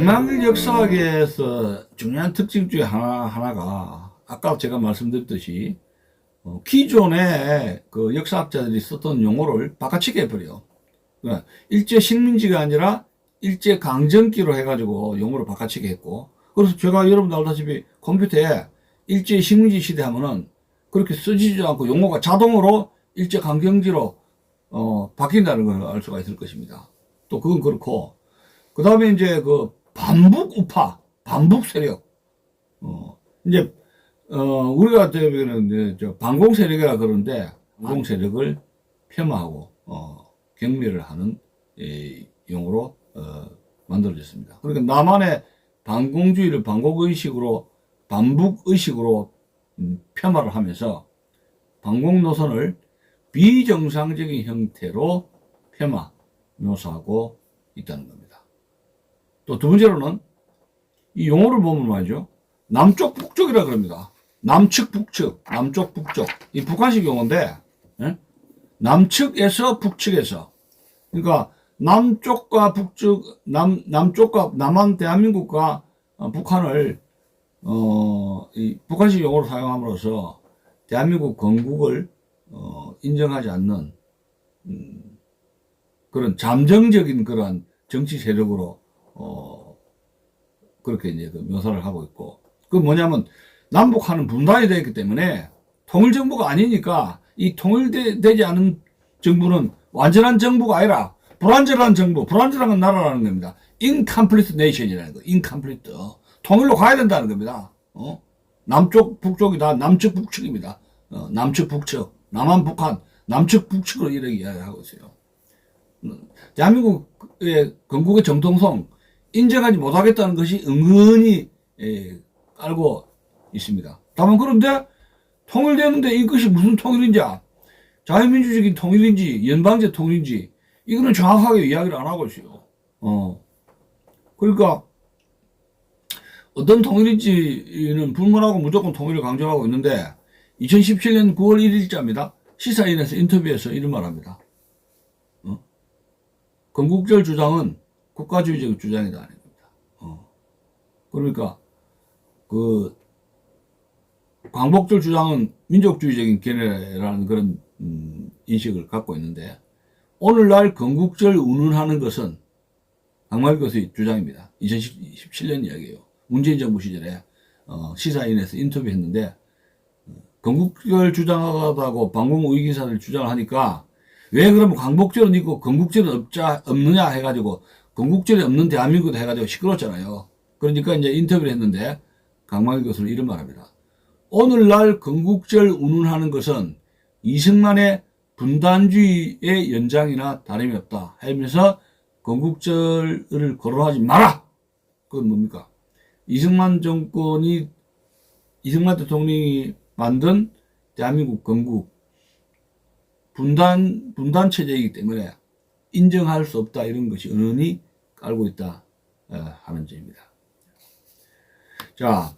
한글 역사학에서 중요한 특징 중에 하나가 아까 제가 말씀드렸듯이 기존의 그 역사학자들이 썼던 용어를 바꿔치기 해버려. 그러니까 일제 식민지가 아니라 일제 강점기로 해가지고 용어를 바꿔치기 했고, 그래서 제가 여러분도 알다시피 컴퓨터에 일제 식민지 시대 하면은 그렇게 쓰지도 않고 용어가 자동으로 일제 강점기로 바뀐다는 걸 알 수가 있을 것입니다. 또 그건 그렇고, 그 다음에 이제 그 반북 우파, 반북 세력, 이제 우리가 대비는 저 반공 세력이라 그러는데, 반공 세력을 폄하하고 경멸을 하는 용어로 만들어졌습니다. 그러니까 남한의 반공주의를 반공의식으로, 반북의식으로 폄하를 하면서 반공 노선을 비정상적인 형태로 폄하, 묘사하고 있다는 겁니다. 또 두 번째로는 이 용어를 보면 말이죠. 남쪽 북쪽이라 그럽니다. 남측 북측, 남쪽 북쪽. 이 북한식 용어인데, 예? 남측에서 북측에서. 그러니까 남쪽과 북측, 남쪽과 남한 대한민국과 북한을 이 북한식 용어로 사용함으로써 대한민국 건국을 인정하지 않는 그런 잠정적인 그런 정치 세력으로 그렇게 이제 그 묘사를 하고 있고, 그 뭐냐면 남북한은 분단이 되어 있기 때문에 통일정부가 아니니까 이 통일되지 않은 정부는 완전한 정부가 아니라 불완전한 정부, 불완전한 나라라는 겁니다. incomplete nation이라는 거, incomplete. 통일로 가야 된다는 겁니다. 남쪽, 북쪽이 다 남측, 북측입니다. 남측, 북측, 남한, 북한, 남측, 북측으로 이렇게 이야기하고 있어요. 대한민국의 건국의 정통성 인정하지 못하겠다는 것이 은근히 알고 있습니다. 다만 그런데 통일되는데 이것이 무슨 통일인지, 자유민주적인 통일인지 연방제 통일인지 이거는 정확하게 이야기를 안 하고 있어요. 그러니까 어떤 통일인지는 불문하고 무조건 통일을 강조하고 있는데 2017년 9월 1일자입니다. 시사인에서 인터뷰에서 이런 말합니다. 건국절 주장은 국가주의적 주장이다. 아닙니다. 그러니까 그 광복절 주장은 민족주의적인 견해라는 그런 인식을 갖고 있는데, 오늘날 건국절 운운하는 것은 강마일 교수의 주장입니다. 2017년 이야기예요. 문재인 정부 시절에 시사인에서 인터뷰했는데, 건국절 주장하다고 반공우익 인사들 주장을 하니까 왜 그러면 광복절은 있고 건국절은 없느냐 해가지고 건국절이 없는 대한민국도 해가지고 시끄럽잖아요. 그러니까 이제 인터뷰를 했는데 강마일 교수는 이런 말합니다. 오늘날 건국절 운운하는 것은 이승만의 분단주의의 연장이나 다름이 없다 하면서 건국절을 거론하지 마라. 그건 뭡니까? 이승만 대통령이 만든 대한민국 건국 분단 체제이기 때문에 인정할 수 없다, 이런 것이 은은히 깔고 있다 하는 점입니다. 자,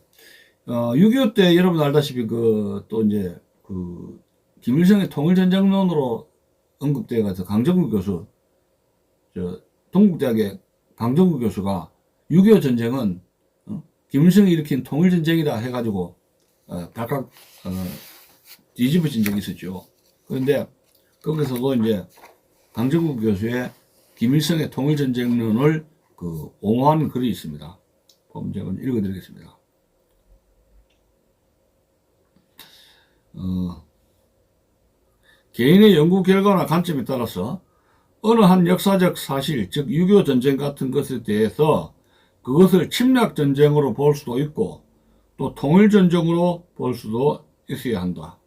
6.25 때 여러분 알다시피 또 이제 김일성의 통일전쟁론으로 언급되어 가서 강정구 교수, 동국대학의 강정구 교수가 6.25 전쟁은 김일성이 일으킨 통일전쟁이다 해가지고 각각 뒤집어진 적이 있었죠. 그런데 거기서도 이제 강정구 교수의 김일성의 통일전쟁론을 옹호하는 글이 있습니다. 그럼 제가 읽어드리겠습니다. 개인의 연구 결과나 관점에 따라서 어느 한 역사적 사실, 즉 6.25 전쟁 같은 것에 대해서 그것을 침략전쟁으로 볼 수도 있고 또 통일전쟁으로 볼 수도 있어야 한다.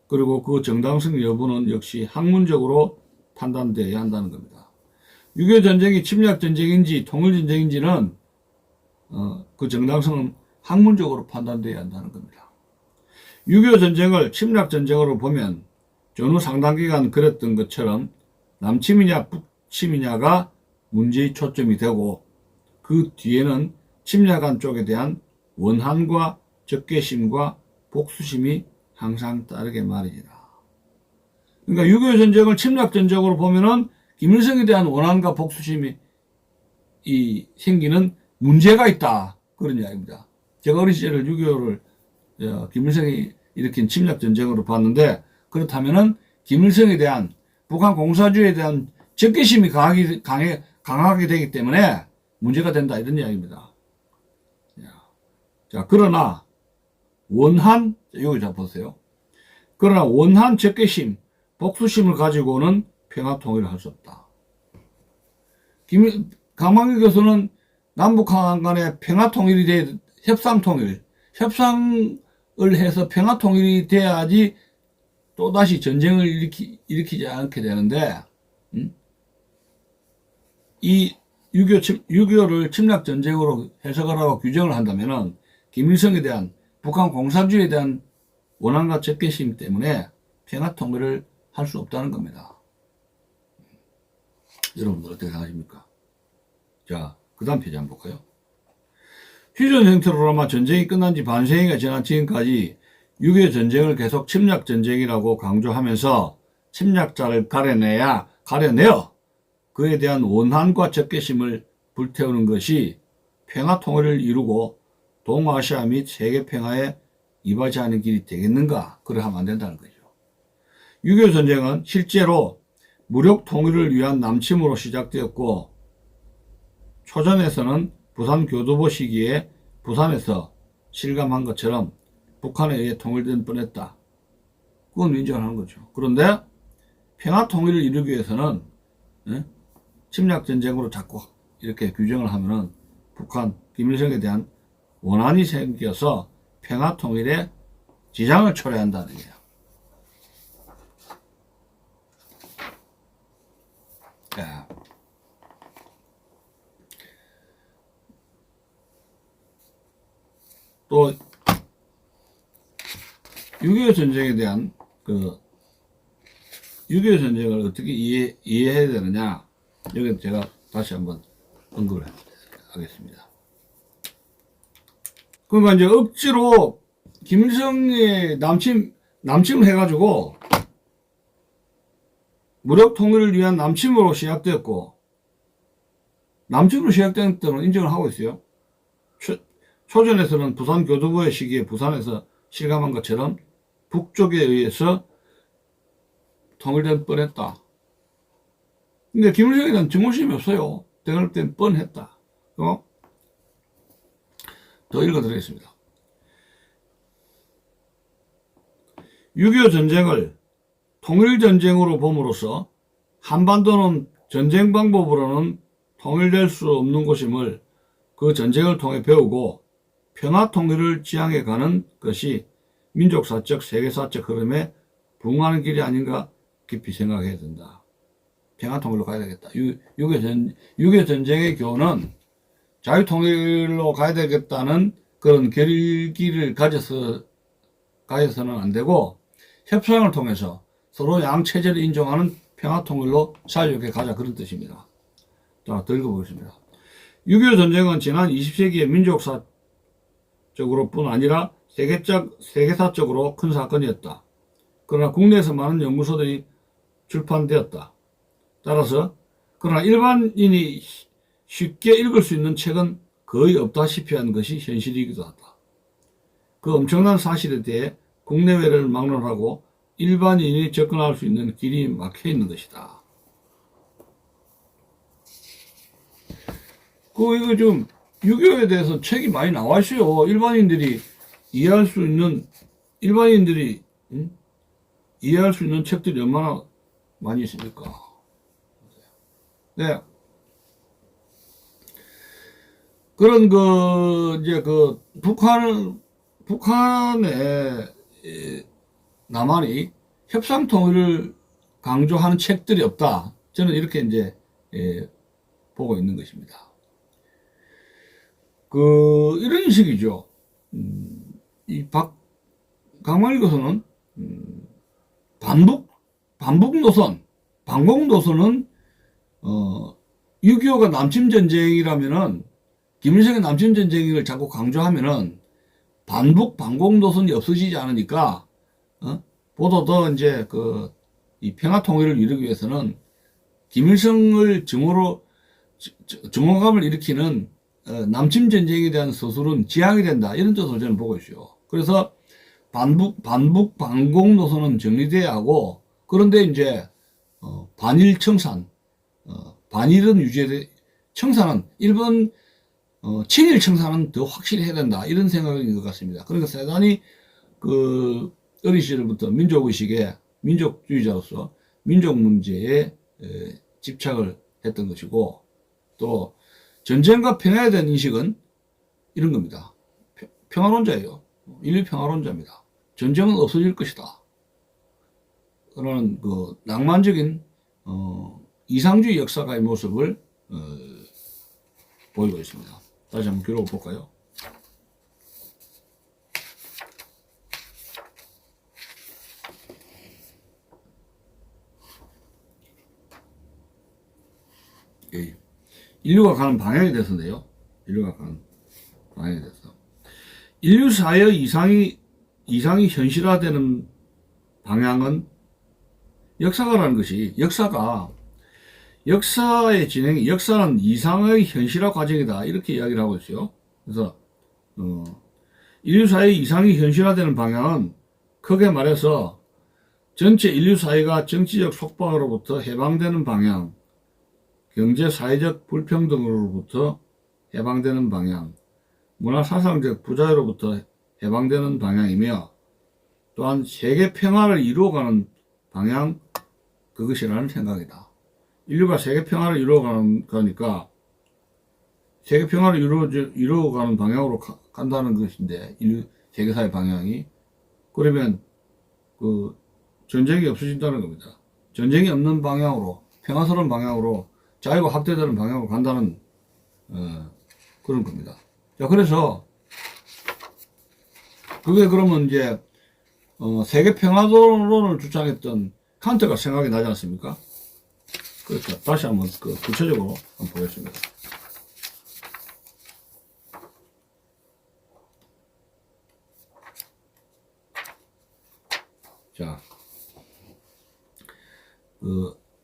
그리고 그 정당성 여부는 역시 학문적으로 판단되어야 한다는 겁니다. 6.25 전쟁이 침략전쟁인지 통일전쟁인지는 그 정당성은 학문적으로 판단되어야 한다는 겁니다. 6.25 전쟁을 침략전쟁으로 보면 전후 상당기간 그랬던 것처럼 남침이냐 북침이냐가 문제의 초점이 되고, 그 뒤에는 침략한 쪽에 대한 원한과 적개심과 복수심이 항상 따르게 말이다. 그러니까 6.25 전쟁을 침략전쟁으로 보면은 김일성에 대한 원한과 복수심이 생기는 문제가 있다. 그런 이야기입니다. 제가 어린 시절 6.25를 김일성이 일으킨 침략전쟁으로 봤는데, 그렇다면은 김일성에 대한 북한 공사주의에 대한 적개심이 강하게 되기 때문에 문제가 된다. 이런 이야기입니다. 자, 그러나 원한, 여기 자 보세요. 그러나 원한 적개심, 복수심을 가지고는 평화 통일을 할 수 없다. 강만길 교수는 남북한 간의 평화 통일이 돼, 협상을 해서 평화 통일이 돼야지 또다시 전쟁을 일으키지 않게 되는데, 이 6.25를 침략전쟁으로 해석을 하고 규정을 한다면은 김일성에 대한 북한 공산주의에 대한 원한과 적개심 때문에 평화 통일을 할 수 없다는 겁니다. 여러분들 어떻게 생각하십니까? 자, 그 다음 페이지 한번 볼까요? 휴전 형태로라마 전쟁이 끝난 지 반세기가 지난 지금까지 6.25 전쟁을 계속 침략전쟁이라고 강조하면서 침략자를 가려내어 그에 대한 원한과 적개심을 불태우는 것이 평화 통일을 이루고 동아시아 및 세계 평화에 이바지하는 길이 되겠는가? 그래 하면 안 된다는 거죠. 6.25 전쟁은 실제로 무력 통일을 위한 남침으로 시작되었고, 초전에서는 부산 교두보 시기에 부산에서 실감한 것처럼 북한에 의해 통일된 뻔했다. 그건 인정하는 거죠. 그런데 평화 통일을 이루기 위해서는 침략전쟁으로 자꾸 이렇게 규정을 하면은 북한 김일성에 대한 원한이 생겨서 평화 통일에 지장을 초래한다는 얘기예요. 또 6.25 전쟁에 대한 6.25 전쟁을 어떻게 이해해야 되느냐, 여기 제가 다시 한번 언급을 하겠습니다. 그러니까 이제 억지로 김일성의 남침을 해가지고 무력 통일을 위한 남침으로 시작되었고, 남침으로 시작된 때는 인정을 하고 있어요. 초전에서는 부산 교두보의 시기에 부산에서 실감한 것처럼 북쪽에 의해서 통일된 뻔했다. 근데 김일성에 대한 증오심이 없어요. 대걸 땐 뻔했다. 더 읽어드리겠습니다. 6.25 전쟁을 통일전쟁으로 봄으로써 한반도는 전쟁 방법으로는 통일될 수 없는 곳임을 그 전쟁을 통해 배우고 평화 통일을 지향해 가는 것이 민족사적, 세계사적 흐름에 부응하는 길이 아닌가 깊이 생각해야 된다. 평화 통일로 가야 되겠다. 6.25 전쟁의 교훈은 자유통일로 가야 되겠다는 그런 결기를 가져서는 안 되고, 협상을 통해서 서로 양체제를 인정하는 평화통일로 사이좋게 가자, 그런 뜻입니다. 자, 더 읽어보겠습니다. 6.25 전쟁은 지난 20세기의 민족사적으로 뿐 아니라 세계사적으로 큰 사건이었다. 그러나 국내에서 많은 연구소들이 출판되었다. 따라서 그러나 일반인이 쉽게 읽을 수 있는 책은 거의 없다시피 한 것이 현실이기도 하다. 그 엄청난 사실에 대해 국내외를 막론하고 일반인이 접근할 수 있는 길이 막혀 있는 것이다. 이거 좀 6.25에 대해서 책이 많이 나와 있어요. 일반인들이 이해할 수 있는 책들이 얼마나 많이 있습니까? 네. 그런 북한의 남한이 협상 통일을 강조하는 책들이 없다. 저는 이렇게 이제 보고 있는 것입니다. 이런 식이죠. 강만일 교수는 반공 노선은 6.25가 남침전쟁이라면은, 김일성의 남침전쟁을 자꾸 강조하면은 반공 노선이 없어지지 않으니까, 보다 더 이제 이 평화 통일을 이루기 위해서는 김일성을 증오감을 일으키는 남침 전쟁에 대한 서술은 지양이 된다. 이런 뜻으로 저는 보고 있어요. 그래서 반북 반공 노선은 정리돼야 하고, 그런데 이제 반일 청산, 반일은 유지돼, 청산은 일본 친일 청산은 더 확실히 해야 된다. 이런 생각인 것 같습니다. 그러니까 대단히 그 어린 시절부터 민족의식에 민족주의자로서 민족 문제에 집착을 했던 것이고, 또 전쟁과 평화에 대한 인식은 이런 겁니다. 평화론자예요. 인류 평화론자입니다. 전쟁은 없어질 것이다. 그런 그 낭만적인 이상주의 역사가의 모습을 보이고 있습니다. 다시 한번 기록을 볼까요? 예. 인류가 가는 방향에 대해서인데요. 인류가 가는 방향에 대해서. 인류 사회의 이상이 현실화되는 방향은 역사가라는 것이, 역사의 진행이, 역사는 이상의 현실화 과정이다. 이렇게 이야기를 하고 있어요. 그래서, 인류 사회의 이상이 현실화되는 방향은 크게 말해서 전체 인류 사회가 정치적 속박으로부터 해방되는 방향, 경제 사회적 불평등으로부터 해방되는 방향, 문화 사상적 부자유로부터 해방되는 방향이며, 또한 세계 평화를 이루어가는 방향, 그것이라는 생각이다. 인류가 세계 평화를 이루어가는 거니까 세계 평화를 이루어가는 방향으로 간다는 것인데, 인류 세계사의 방향이, 그러면 그 전쟁이 없어진다는 겁니다. 전쟁이 없는 방향으로, 평화스러운 방향으로, 자유가 확대되는 방향으로 간다는 그런 겁니다. 자, 그래서 그게 그러면 이제 세계 평화론을 주장했던 칸트가 생각이 나지 않습니까? 그렇죠. 다시 한번 구체적으로 한번 보겠습니다. 자,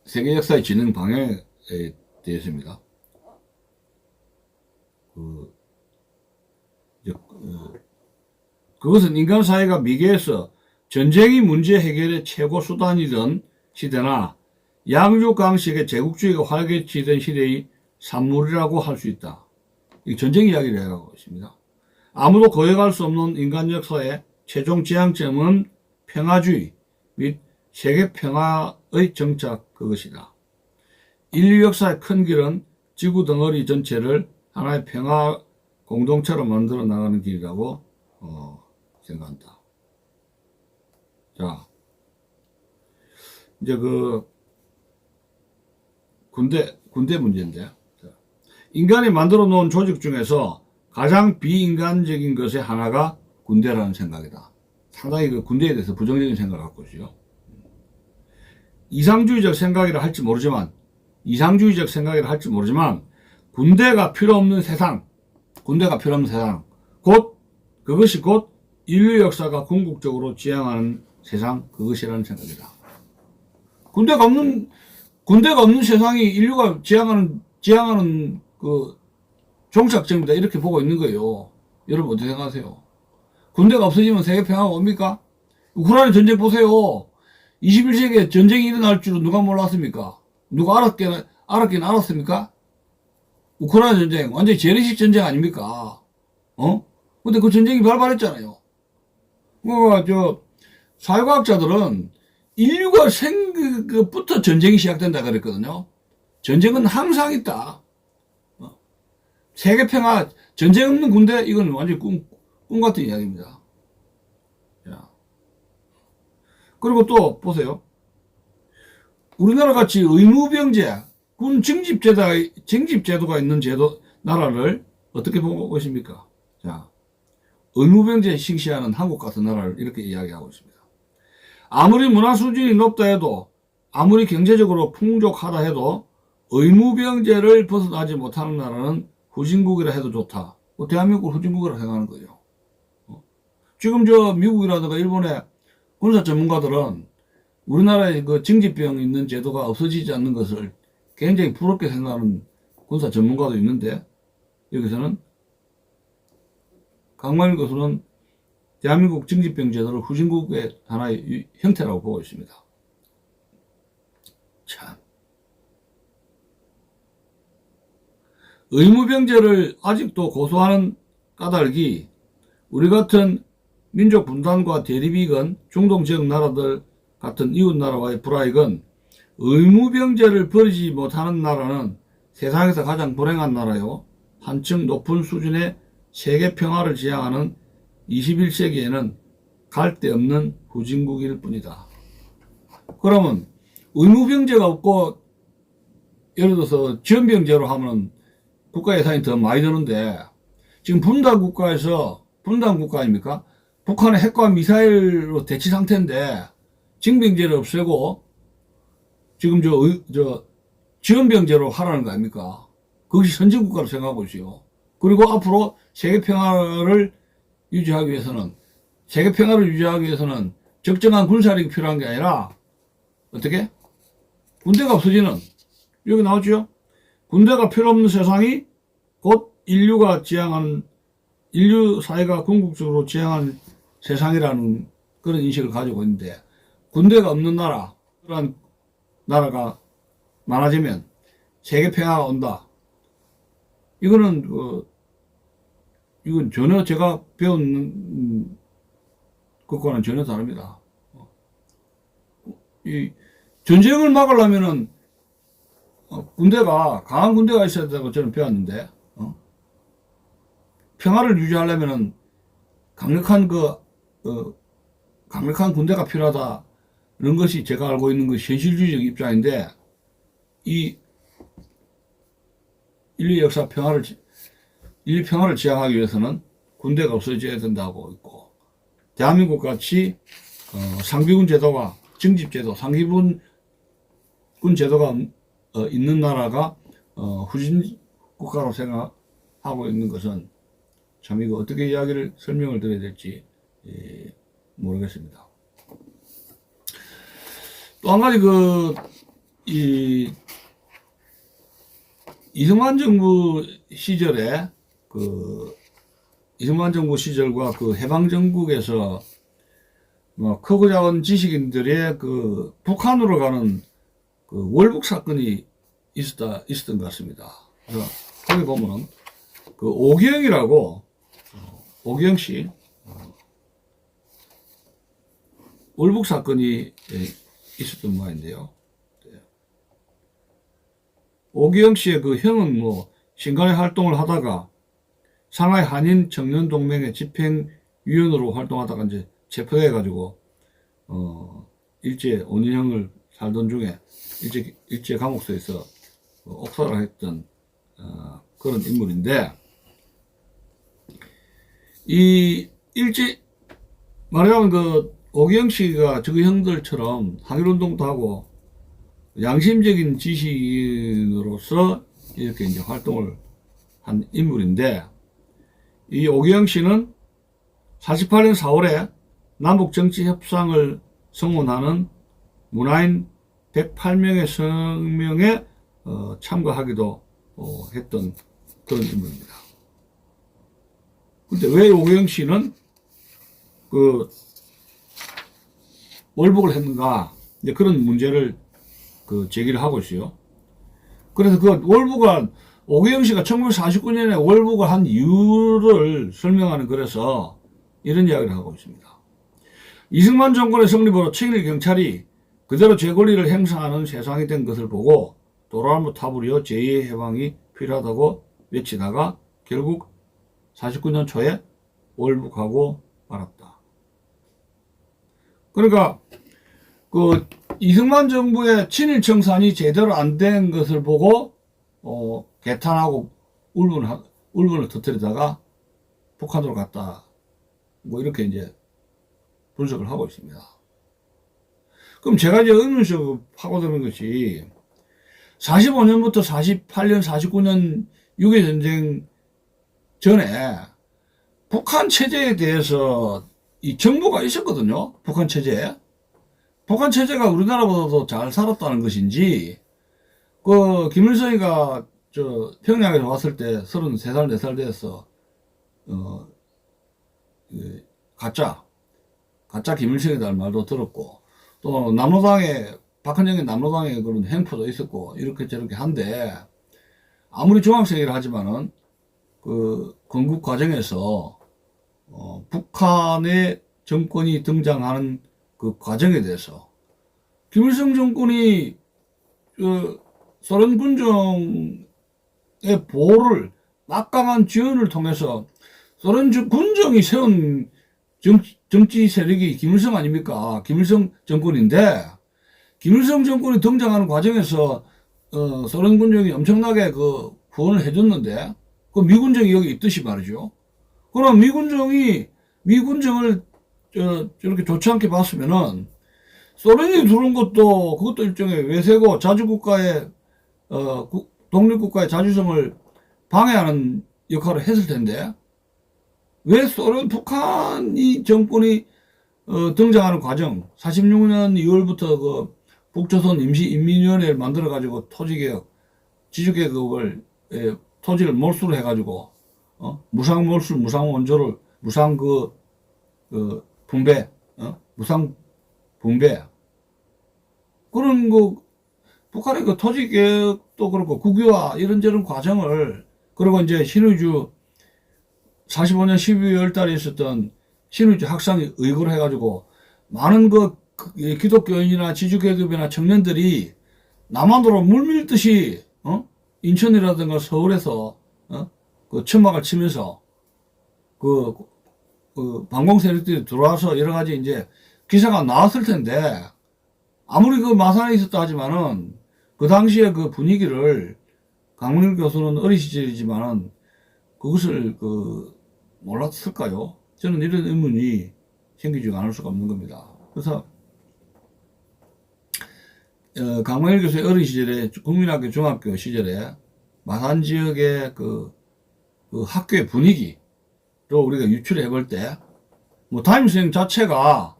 세계 역사의 진행 방향에 대해서입니다. 그것은 인간 사회가 미개해서 전쟁이 문제 해결의 최고 수단이던 시대나 양육강식의 제국주의가 활개치던 시대의 산물이라고 할 수 있다. 이 전쟁 이야기를 해가고 있습니다. 아무도 거역할 수 없는 인간 역사의 최종 지향점은 평화주의 및 세계 평화의 정착, 그것이다. 인류 역사의 큰 길은 지구 덩어리 전체를 하나의 평화 공동체로 만들어 나가는 길이라고 생각한다. 자, 이제 군대 문제인데, 인간이 만들어 놓은 조직 중에서 가장 비인간적인 것의 하나가 군대라는 생각이다. 상당히 군대에 대해서 부정적인 생각을 갖고 있어요. 이상주의적 생각이라 할지 모르지만, 군대가 필요 없는 세상, 그것이 곧 인류 역사가 궁극적으로 지향하는 세상, 그것이라는 생각이다. 군대가 없는 세상이 인류가 지향하는 그 종착점이다, 이렇게 보고 있는 거예요. 여러분 어떻게 생각하세요? 군대가 없어지면 세계 평화가 옵니까? 우크라이나 전쟁 보세요. 21세기에 전쟁이 일어날 줄은 누가 몰랐습니까? 누가 알았긴 알았습니까? 우크라이나 전쟁, 완전히 재래식 전쟁 아닙니까? 근데 그 전쟁이 발발했잖아요. 그러니까, 사회과학자들은 인류가 부터 전쟁이 시작된다 그랬거든요. 전쟁은 항상 있다. 세계 평화, 전쟁 없는 군대, 이건 완전히 꿈 같은 이야기입니다. 자. 그리고 또, 보세요. 우리나라 같이 의무병제, 군 징집제도가 있는 나라를 어떻게 보고 계십니까? 자, 의무병제 싱시하는 한국 같은 나라를 이렇게 이야기하고 있습니다. 아무리 문화 수준이 높다 해도, 아무리 경제적으로 풍족하다 해도 의무병제를 벗어나지 못하는 나라는 후진국이라 해도 좋다. 대한민국을 후진국이라고 생각하는 거죠. 지금 미국이라든가 일본의 군사 전문가들은 우리나라의 그 징집병 있는 제도가 없어지지 않는 것을 굉장히 부럽게 생각하는 군사 전문가도 있는데, 여기서는 강만일 교수는 대한민국 징집병 제도를 후진국의 하나의 형태라고 보고 있습니다. 참. 의무병제를 아직도 고수하는 까닭이 우리 같은 민족 분단과 대립이건 중동 지역 나라들 같은 이웃 나라와의 불화이건 의무병제를 버리지 못하는 나라는 세상에서 가장 불행한 나라요. 한층 높은 수준의 세계 평화를 지향하는 21세기에는 갈 데 없는 후진국일 뿐이다. 그러면 의무병제가 없고 예를 들어서 지원병제로 하면 국가 예산이 더 많이 드는데 지금 분단 국가입니까? 북한의 핵과 미사일로 대치 상태인데 징병제를 없애고 지금 지원병제로 하라는 거 아닙니까? 그것이 선진국가로 생각하고 있어요. 그리고 앞으로 세계 평화를 유지하기 위해서는 적정한 군사력이 필요한 게 아니라 어떻게? 군대가 없어지는, 여기 나오죠? 군대가 필요 없는 세상이 곧 인류 사회가 궁극적으로 지향하는 세상이라는 그런 인식을 가지고 있는데, 군대가 없는 나라, 그런 나라가 많아지면 세계 평화가 온다. 이건 전혀 제가 배운 것과는 전혀 다릅니다. 이 전쟁을 막으려면은 강한 군대가 있어야 된다고 저는 배웠는데, 평화를 유지하려면은 강력한 군대가 필요하다는 것이 제가 알고 있는 그 현실주의적 입장인데, 이 인류 역사 인류 평화를 지향하기 위해서는 군대가 없어져야 된다고 있고, 대한민국 같이 상비군 제도가 징집제도, 상비군 제도가 있는 나라가 후진 국가로 생각하고 있는 것은 참 이거 어떻게 설명을 드려야 될지 모르겠습니다. 또 한 가지 이승만 정부 시절에 이승만 정부 시절과 해방정국에서 크고 작은 지식인들의 북한으로 가는 월북 사건이 있었던 것 같습니다. 그래서 거기 보면은 오기영 씨 월북 사건이 있었던 모양인데요. 오기영 씨의 형은 신간의 활동을 하다가 상하이 한인 청년 동맹의 집행위원으로 활동하다가 이제 체포해가지고 일제 5년형을 살던 중에 일제 감옥소에서 옥살을 했던 그런 인물인데, 말하자면 오기영 씨가 형들처럼 항일운동도 하고 양심적인 지식인으로서 이렇게 이제 활동을 한 인물인데, 이 오기영 씨는 48년 4월에 남북정치협상을 성원하는 문화인 108명의 성명에 참가하기도 했던 그런 인물입니다. 근데 왜 오기영 씨는 월북을 했는가, 이제 그런 문제를 제기를 하고 있어요. 그래서 오기영 씨가 1949년에 월북을 한 이유를 설명하는 글에서 이런 이야기를 하고 있습니다. 이승만 정권의 성립으로 친일 경찰이 그대로 제 권리를 행사하는 세상이 된 것을 보고 도로나무 타부려 제2의 해방이 필요하다고 외치다가 결국 49년 초에 월북하고 말았다. 그러니까 이승만 정부의 친일 청산이 제대로 안 된 것을 보고 개탄하고 울분을 터뜨리다가 북한으로 갔다. 이렇게 이제 분석을 하고 있습니다. 그럼 제가 이제 의문식으로 파고드는 것이 45년부터 48년, 49년 6.25 전쟁 전에 북한 체제에 대해서 이 정보가 있었거든요. 북한 체제가 우리나라보다도 잘 살았다는 것인지, 김일성이가 평양에서 왔을 때 33살, 4살 돼서, 가짜 김일성이라는 말도 들었고, 또 박헌영의 남로당에 그런 행포도 있었고, 이렇게 저렇게 한데, 아무리 중학생이라 하지만은, 건국 과정에서, 북한의 정권이 등장하는 그 과정에 대해서, 김일성 정권이, 소련 군정의 보호를, 막강한 지원을 통해서, 소련 군정이 세운 정치 세력이 김일성 아닙니까? 김일성 정권인데, 김일성 정권이 등장하는 과정에서, 소련 군정이 엄청나게 후원을 해줬는데, 미군정이 여기 있듯이 말이죠. 그럼 미군정을, 저렇게 좋지 않게 봤으면은, 소련이 들어온 그것도 일종의 외세고 자주국가의, 독립국가의 자주성을 방해하는 역할을 했을 텐데, 왜 북한이 정권이 등장하는 과정, 46년 2월부터 북조선 임시인민위원회를 만들어가지고 토지개혁, 지주개혁을, 토지를 몰수를 해가지고, 무상몰수, 무상원조를, 분배, 무상분배. 그런 북한의 토지개혁도 그렇고, 국유화, 이런저런 과정을, 그리고 이제 신의주, 45년 12월 달에 있었던 신의주 학상이 의거를 해가지고 많은 기독교인이나 지주계급이나 청년들이 남한으로 물밀듯이 인천이라든가 서울에서 천막을 치면서 반공 세력들이 들어와서 여러 가지 이제 기사가 나왔을 텐데, 아무리 마산에 있었다 하지만은 그 당시에 분위기를 강문일 교수는 어린 시절이지만은 그것을 몰랐을까요? 저는 이런 의문이 생기지 않을 수가 없는 겁니다. 그래서 강문일 교수의 어린 시절에, 국민학교 중학교 시절에 마산 지역의 학교의 분위기를 우리가 유출해 볼 때, 담임선생 자체가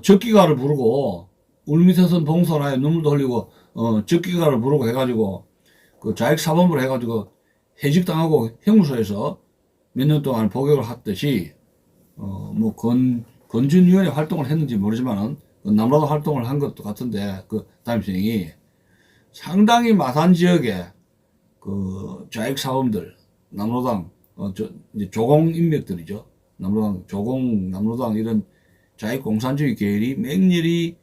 적기가를 부르고 울밑에선 봉선하여 눈물도 흘리고 적기가를 부르고 해가지고 자익사범으로 해가지고 해직당하고 형무소에서 몇 년 동안 복역을 했듯이, 건준위원회 활동을 했는지 모르지만은, 남로당 활동을 한 것도 같은데, 담임선생이 상당히 마산 지역에, 좌익사범들, 남로당, 이제 조공 인맥들이죠. 남로당 이런 좌익공산주의 계열이 맹렬히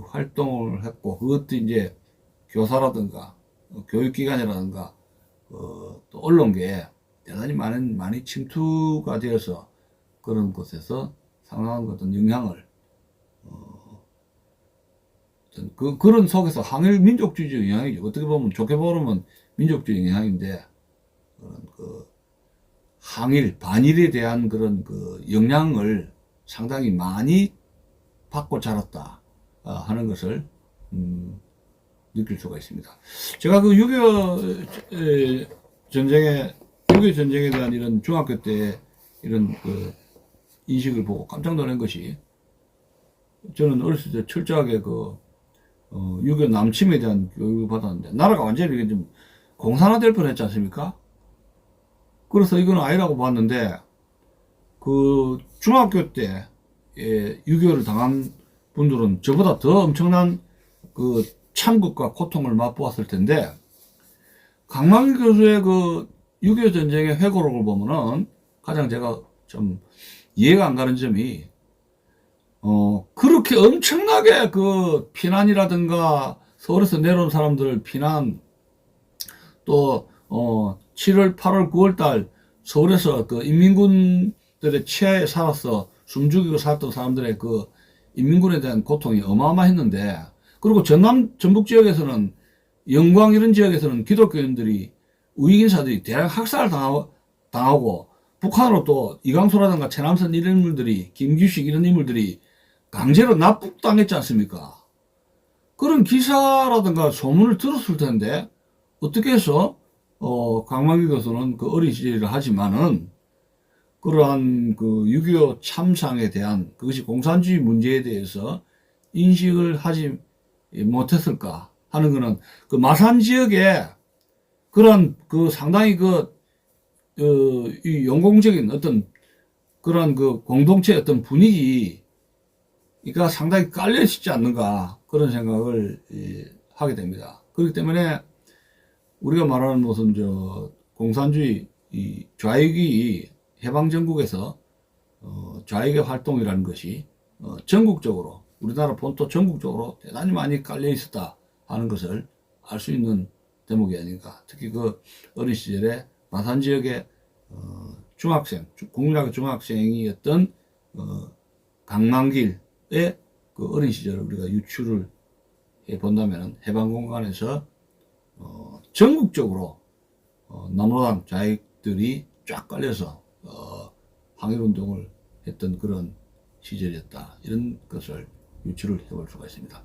활동을 했고, 그것도 이제 교사라든가, 교육기관이라든가, 또 언론계에 대단히 많이 침투가 되어서 그런 곳에서 상당한 어떤 영향을, 그런 속에서 항일 민족주의 영향이죠. 어떻게 보면, 좋게 보면 민족주의 영향인데, 항일, 반일에 대한 그런 영향을 상당히 많이 받고 자랐다 하는 것을 느낄 수가 있습니다. 제가 6.25 전쟁에 대한 이런 중학교 때 이런 인식을 보고 깜짝 놀란 것이, 저는 어렸을 때 철저하게 6.25 남침에 대한 교육을 받았는데, 나라가 완전히 좀 공산화될 뻔했지 않습니까? 그래서 이건 아니라고 봤는데, 중학교 때 6.25를 당한 분들은 저보다 더 엄청난 참극과 고통을 맛보았을 텐데, 강만길 교수의 6.25 전쟁의 회고록을 보면은 가장 제가 좀 이해가 안 가는 점이, 그렇게 엄청나게 피난이라든가 서울에서 내려온 사람들 피난, 또 7월, 8월, 9월 달 서울에서 인민군들의 치하에 살아서 숨죽이고 살았던 사람들의 인민군에 대한 고통이 어마어마했는데, 그리고 전북 지역에서는, 영광 이런 지역에서는 기독교인들이, 우익인사들이 대량 학살을 당하고 북한으로 또 이강소라든가 최남선 이런 인물들이, 김규식 이런 인물들이 강제로 납북당했지 않습니까? 그런 기사라든가 소문을 들었을 텐데, 어떻게 해서 강만길 교수는 어린 시절이라 하지만은 그러한 6.25 참상에 대한, 그것이 공산주의 문제에 대해서 인식을 하지 못했을까 하는 거는, 마산 지역에 그런 상당히 이 용공적인 어떤 그런 공동체의 어떤 분위기가 상당히 깔려 있지 않는가 그런 생각을 하게 됩니다. 그렇기 때문에 우리가 말하는 무슨 공산주의 이 좌익이 해방 전국에서 좌익의 활동이라는 것이 전국적으로 우리나라 본토 전국적으로 대단히 많이 깔려 있었다 하는 것을 알 수 있는 대목이 아닌가. 특히 어린 시절에 마산 지역의 중학생, 국민학교 중학생이었던 강만길의 어린 시절을 우리가 유추를 해 본다면 해방 공간에서 전국적으로 남로당 좌익들이 쫙 깔려서 항일운동을 했던 그런 시절이었다. 이런 것을 유추를 해볼 수가 있습니다.